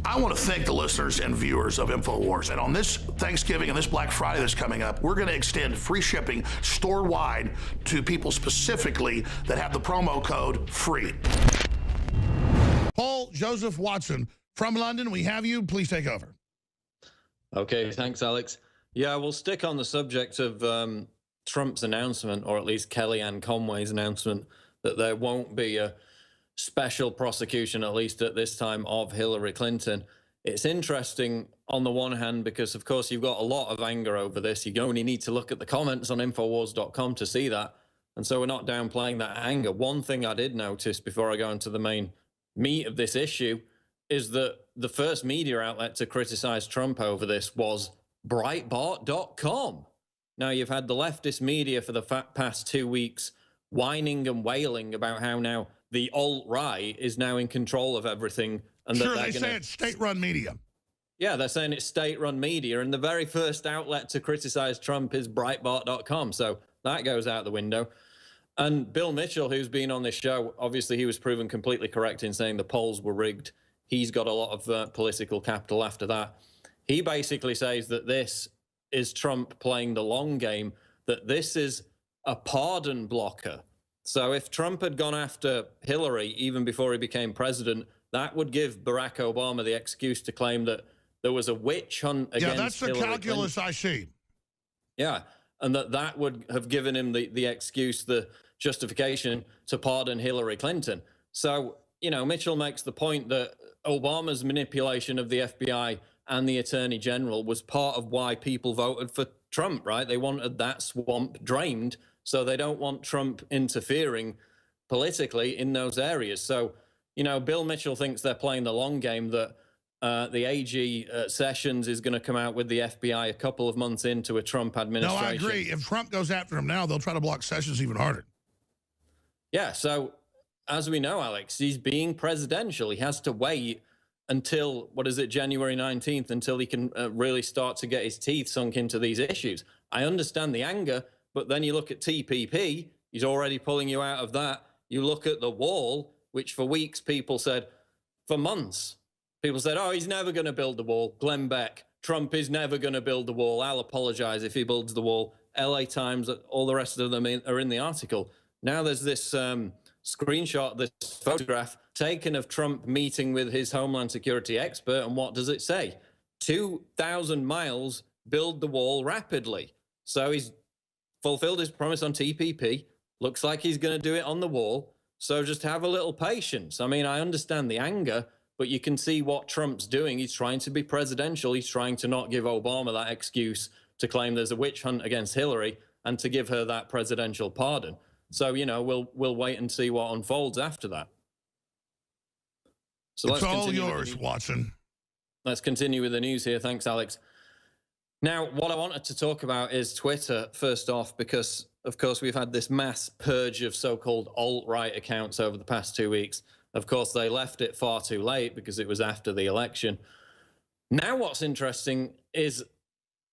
I want to thank the listeners and viewers of InfoWars. And on this Thanksgiving and this Black Friday that's coming up, we're going to extend free shipping store-wide to people specifically that have the promo code FREE. Paul Joseph Watson from London, we have you. Please take over. Okay, thanks, Alex. Yeah, we'll stick on the subject of Trump's announcement, or at least Kellyanne Conway's announcement, that there won't be a special prosecution, at least at this time, of Hillary Clinton. It's interesting on the one hand because, of course, you've got a lot of anger over this. You only need to look at the comments on Infowars.com to see that. And so we're not downplaying that anger. One thing I did notice before I go into the main meat of this issue is that the first media outlet to criticize Trump over this was Breitbart.com. Now, you've had the leftist media for the past 2 weeks whining and wailing about how now the alt-right is now in control of everything. And sure, they say it's state-run media. Yeah, they're saying it's state-run media, and the very first outlet to criticize Trump is Breitbart.com, so that goes out the window. And Bill Mitchell, who's been on this show, obviously he was proven completely correct in saying the polls were rigged. He's got a lot of political capital after that. He basically says that this is Trump playing the long game, that this is a pardon blocker. So if Trump had gone after Hillary even before he became president, that would give Barack Obama the excuse to claim that there was a witch hunt against Hillary. Yeah, that's the calculus I see. Yeah, and that would have given him the excuse, the justification to pardon Hillary Clinton. So, you know, Mitchell makes the point that Obama's manipulation of the FBI and the Attorney General was part of why people voted for Trump, right? They wanted that swamp drained, so they don't want Trump interfering politically in those areas. So, you know, Bill Mitchell thinks they're playing the long game, that the AG Sessions is going to come out with the FBI a couple of months into a Trump administration. No, I agree. If Trump goes after him now, they'll try to block Sessions even harder. Yeah, so as we know, Alex, he's being presidential. He has to wait until, what is it, January 19th, until he can really start to get his teeth sunk into these issues. I understand the anger, but then you look at TPP, he's already pulling you out of that. You look at the wall, which for weeks people said, for months, people said, oh, he's never going to build the wall. Glenn Beck, Trump is never going to build the wall. I'll apologize if he builds the wall. LA Times, all the rest of them are in the article. Now there's this screenshot, this photograph taken of Trump meeting with his Homeland Security expert. And what does it say? 2,000 miles, build the wall rapidly. So he's fulfilled his promise on TPP. Looks like he's going to do it on the wall. So just have a little patience. I mean, I understand the anger, but you can see what Trump's doing. He's trying to be presidential. He's trying to not give Obama that excuse to claim there's a witch hunt against Hillary and to give her that presidential pardon. So, you know, we'll wait and see what unfolds after that. So it's all yours, Watson. Let's continue with the news here. Thanks, Alex. Now, what I wanted to talk about is Twitter, first off, because, of course, we've had this mass purge of so-called alt-right accounts over the past 2 weeks. Of course, they left it far too late because it was after the election. Now what's interesting is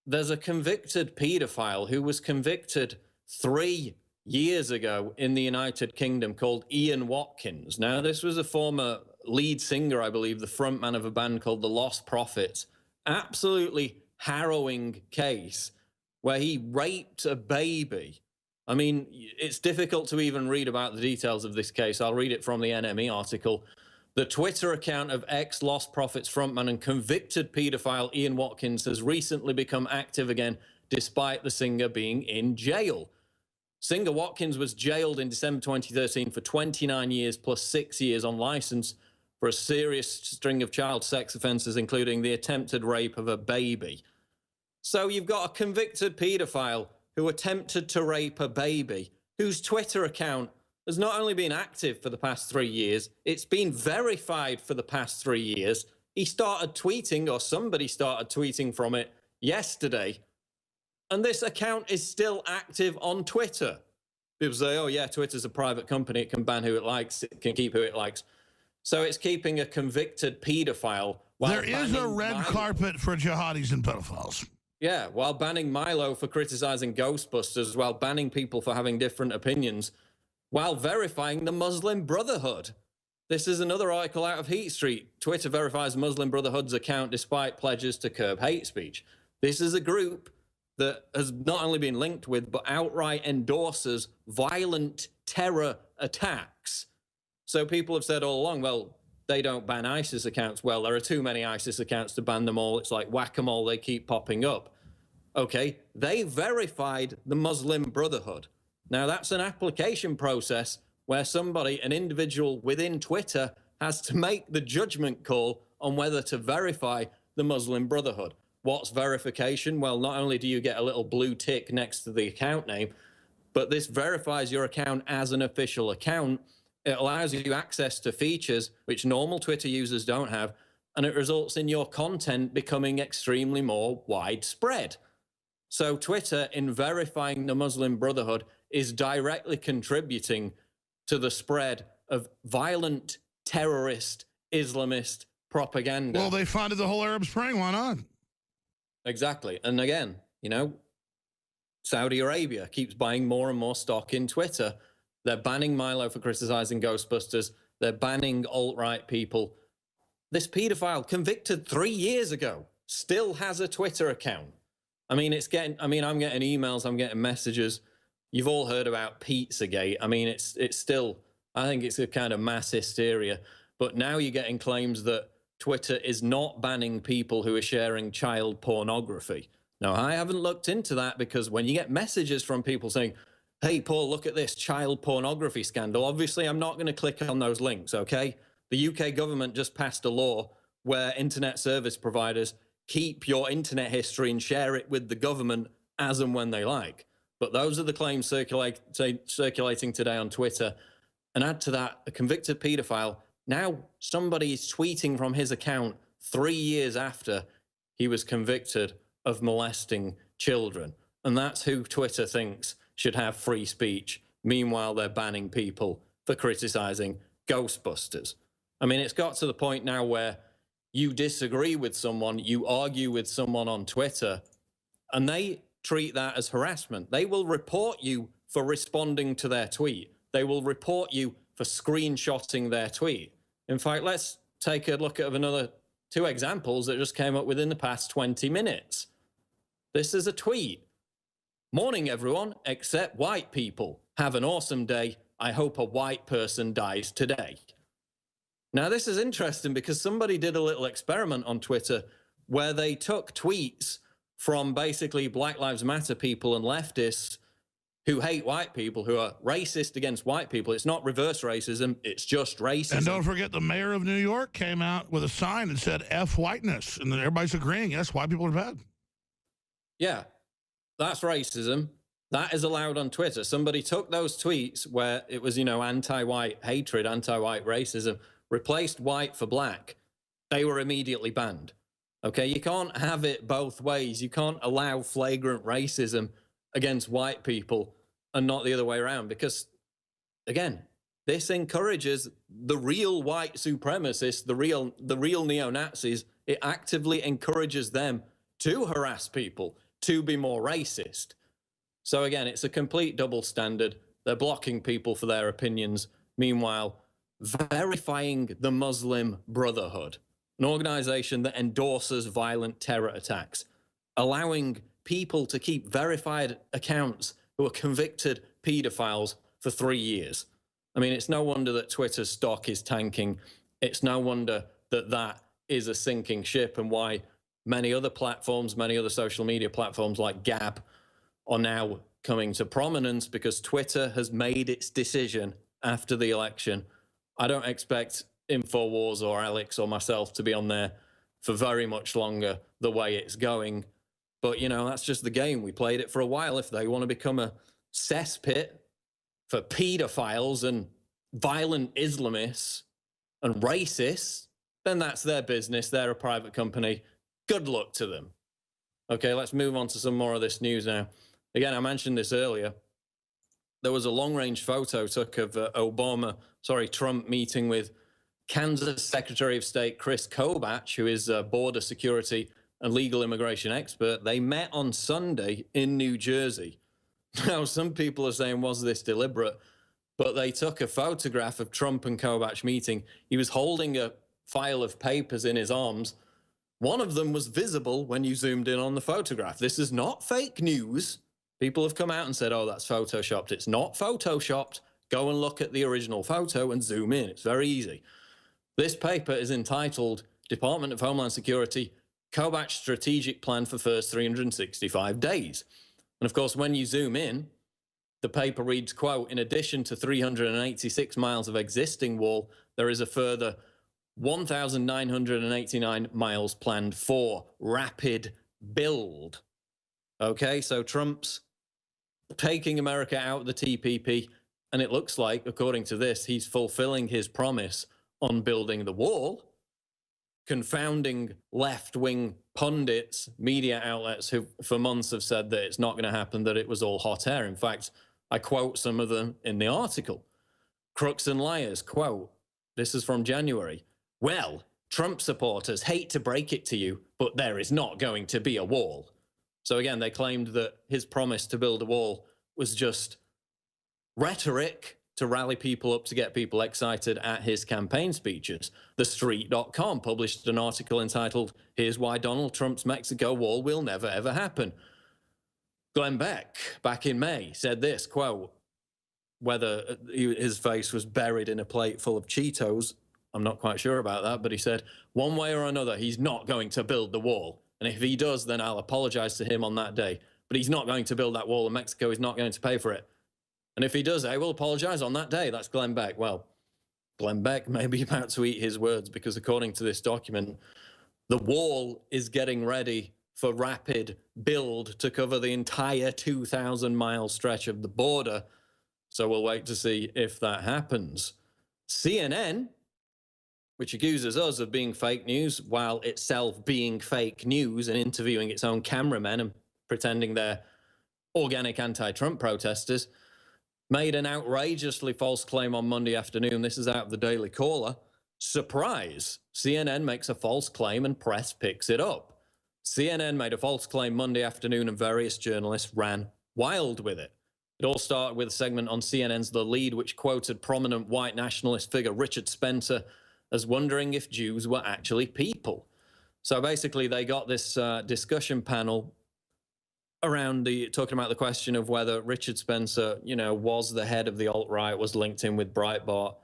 there's a convicted pedophile who was convicted 3 years ago in the United Kingdom called Ian Watkins. Now, this was a former lead singer, I believe, the frontman of a band called the Lost Prophets. Absolutely harrowing case where he raped a baby. I mean, it's difficult to even read about the details of this case. I'll read it from the NME article. The Twitter account of ex-Lost Prophets frontman and convicted pedophile Ian Watkins has recently become active again, despite the singer being in jail. Singer Watkins was jailed in December 2013 for 29 years plus 6 years on license for a serious string of child sex offenses, including the attempted rape of a baby. So you've got a convicted pedophile who attempted to rape a baby, whose Twitter account has not only been active for the past 3 years, it's been verified for the past 3 years. He started tweeting, or somebody started tweeting from it yesterday. And this account is still active on Twitter. People say, oh yeah, Twitter's a private company. It can ban who it likes. It can keep who it likes. So it's keeping a convicted pedophile. There is a red carpet for jihadis and pedophiles. Yeah, while banning Milo for criticizing Ghostbusters, while banning people for having different opinions, while verifying the Muslim Brotherhood. This is another article out of Heat Street. Twitter verifies Muslim Brotherhood's account despite pledges to curb hate speech. This is a group that has not only been linked with, but outright endorses violent terror attacks. So people have said all along, well, they don't ban ISIS accounts. Well, there are too many ISIS accounts to ban them all. It's like whack-a-mole, they keep popping up. Okay, they verified the Muslim Brotherhood. Now, that's an application process where somebody, an individual within Twitter, has to make the judgment call on whether to verify the Muslim Brotherhood. What's verification? Well, not only do you get a little blue tick next to the account name, but this verifies your account as an official account. It allows you access to features which normal Twitter users don't have, and it results in your content becoming extremely more widespread. So Twitter, in verifying the Muslim Brotherhood, is directly contributing to the spread of violent, terrorist, Islamist propaganda. Well, they funded the whole Arab Spring. Why not? Exactly. And again, you know, Saudi Arabia keeps buying more and more stock in Twitter. They're banning Milo for criticizing Ghostbusters. They're banning alt-right people. This pedophile, convicted 3 years ago, still has a Twitter account. I mean, I'm getting emails, I'm getting messages. You've all heard about Pizzagate. I mean, it's still, I think it's a kind of mass hysteria. But now you're getting claims that Twitter is not banning people who are sharing child pornography. Now, I haven't looked into that because when you get messages from people saying, hey, Paul, look at this child pornography scandal, obviously I'm not going to click on those links, okay? The UK government just passed a law where internet service providers keep your internet history and share it with the government as and when they like. But those are the claims circulating today on Twitter. And add to that, a convicted pedophile. Now somebody is tweeting from his account 3 years after he was convicted of molesting children. And that's who Twitter thinks should have free speech. Meanwhile, they're banning people for criticizing Ghostbusters. I mean, it's got to the point now where you disagree with someone, you argue with someone on Twitter, and they treat that as harassment. They will report you for responding to their tweet. They will report you for screenshotting their tweet. In fact, let's take a look at another 2 examples that just came up within the past 20 minutes. This is a tweet. Morning, everyone, except white people. Have an awesome day. I hope a white person dies today. Now, this is interesting because somebody did a little experiment on Twitter where they took tweets from basically Black Lives Matter people and leftists who hate white people, who are racist against white people. It's not reverse racism, it's just racism. And don't forget the mayor of New York came out with a sign that said F whiteness, and then everybody's agreeing, yes, white people are bad. Yeah, that's racism. That is allowed on Twitter. Somebody took those tweets where it was, you know, anti-white hatred, anti-white racism, replaced white for black. They were immediately banned. Okay, you can't have it both ways. You can't allow flagrant racism against white people and not the other way around, because, again, this encourages the real white supremacists, the real neo-Nazis. It actively encourages them to harass people, to be more racist. So again, it's a complete double standard. They're blocking people for their opinions. Meanwhile, verifying the Muslim Brotherhood, an organization that endorses violent terror attacks, allowing people to keep verified accounts who are convicted pedophiles for 3 years. I mean, it's no wonder that Twitter's stock is tanking. It's no wonder that that is a sinking ship, and why many other platforms, many other social media platforms like Gab are now coming to prominence, because Twitter has made its decision after the election. I don't expect InfoWars or Alex or myself to be on there for very much longer the way it's going. But, you know, that's just the game. We played it for a while. If they want to become a cesspit for pedophiles and violent Islamists and racists, then that's their business. They're a private company. Good luck to them. Okay, let's move on to some more of this news now. Again, I mentioned this earlier. There was a long-range photo took of Trump meeting with Kansas Secretary of State Chris Kobach, who is a border security and legal immigration expert. They met on Sunday in New Jersey. Now, some people are saying, was this deliberate? but they took a photograph of Trump and Kobach meeting. He was holding a file of papers in his arms. One of them was visible when you zoomed in on the photograph. This is not fake news. People have come out and said, oh, that's photoshopped. It's not photoshopped. Go and look at the original photo and zoom in. It's very easy. This paper is entitled Department of Homeland Security, Kobach Strategic Plan for First 365 Days. And of course, when you zoom in, the paper reads, quote, in addition to 386 miles of existing wall, there is a further 1,989 miles planned for rapid build. Okay, so Trump's taking America out of the TPP, and it looks like, according to this, he's fulfilling his promise on building the wall, confounding left-wing pundits, media outlets who for months have said that it's not going to happen, that it was all hot air. In fact, I quote some of them in the article. Crooks and liars, quote, this is from January. Well, Trump supporters hate to break it to you, but there is not going to be a wall. So again, they claimed that his promise to build a wall was just rhetoric to rally people up, to get people excited at his campaign speeches. TheStreet.com published an article entitled, Here's Why Donald Trump's Mexico Wall Will Never Ever Happen. Glenn Beck, back in May, said this, quote, whether his face was buried in a plate full of Cheetos, I'm not quite sure about that, but he said, one way or another, he's not going to build the wall. And if he does, then I'll apologize to him on that day. But he's not going to build that wall, and Mexico is not going to pay for it. And if he does, I will apologize on that day. That's Glenn Beck. Well, Glenn Beck may be about to eat his words, because according to this document, the wall is getting ready for rapid build to cover the entire 2,000-mile stretch of the border. So we'll wait to see if that happens. CNN, which accuses us of being fake news while itself being fake news and interviewing its own cameramen and pretending they're organic anti-Trump protesters, made an outrageously false claim on Monday afternoon. This is out of the Daily Caller. Surprise! CNN makes a false claim and press picks it up. CNN made a false claim Monday afternoon and various journalists ran wild with it. It all started with a segment on CNN's The Lead, which quoted prominent white nationalist figure Richard Spencer as wondering if Jews were actually people. So basically, they got this discussion panel around talking about the question of whether Richard Spencer, was the head of the alt-right, was linked in with Breitbart,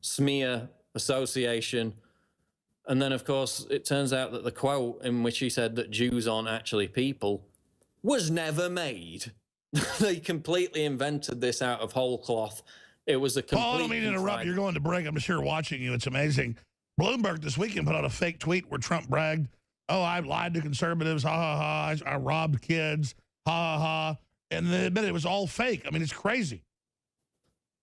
smear association. And then, of course, it turns out that the quote in which he said that Jews aren't actually people was never made. They completely invented this out of whole cloth. It was a complete... Paul, I don't mean to interrupt. You're going to break. I'm just here watching you. It's amazing. Bloomberg this weekend put out a fake tweet where Trump bragged, oh, I lied to conservatives, ha, ha, ha. I robbed kids, ha, ha, ha. And they admitted it was all fake. I mean, it's crazy.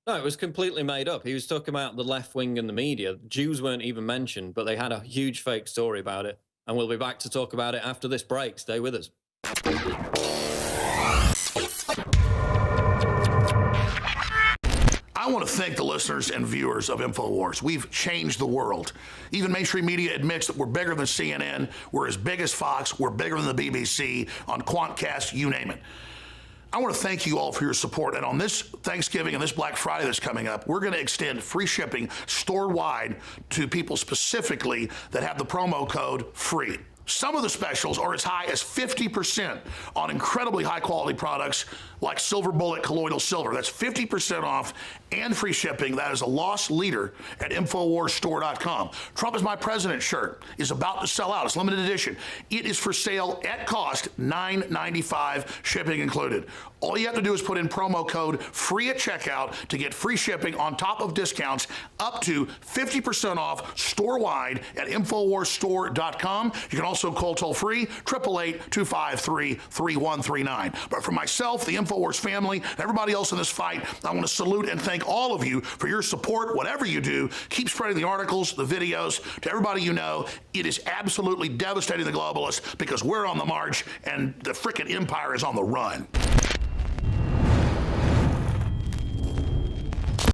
No, it was completely made up. He was talking about the left wing and the media. Jews weren't even mentioned, but they had a huge fake story about it. And we'll be back to talk about it after this break. Stay with us. I want to thank the listeners and viewers of InfoWars. We've changed the world. Even mainstream media admits that we're bigger than CNN, we're as big as Fox, we're bigger than the BBC, on Quantcast, you name it. I want to thank you all for your support. And on this Thanksgiving and this Black Friday that's coming up, we're going to extend free shipping store-wide to people specifically that have the promo code FREE. Some of the specials are as high as 50% on incredibly high-quality products like Silver Bullet Colloidal Silver. That's 50% off and free shipping. That is a loss leader at InfoWarsStore.com. Trump is My President shirt is about to sell out. It's limited edition. It is for sale at cost, $9.95, shipping included. All you have to do is put in promo code FREE at checkout to get free shipping on top of discounts up to 50% off store-wide at InfoWarsStore.com. You can also call toll-free 888-253-3139. But for myself, the InfoWars family, and everybody else in this fight, I want to salute and thank all of you for your support. Whatever you do, keep spreading the articles, the videos to everybody you know. It is absolutely devastating the globalists because we're on the march and the frickin' empire is on the run.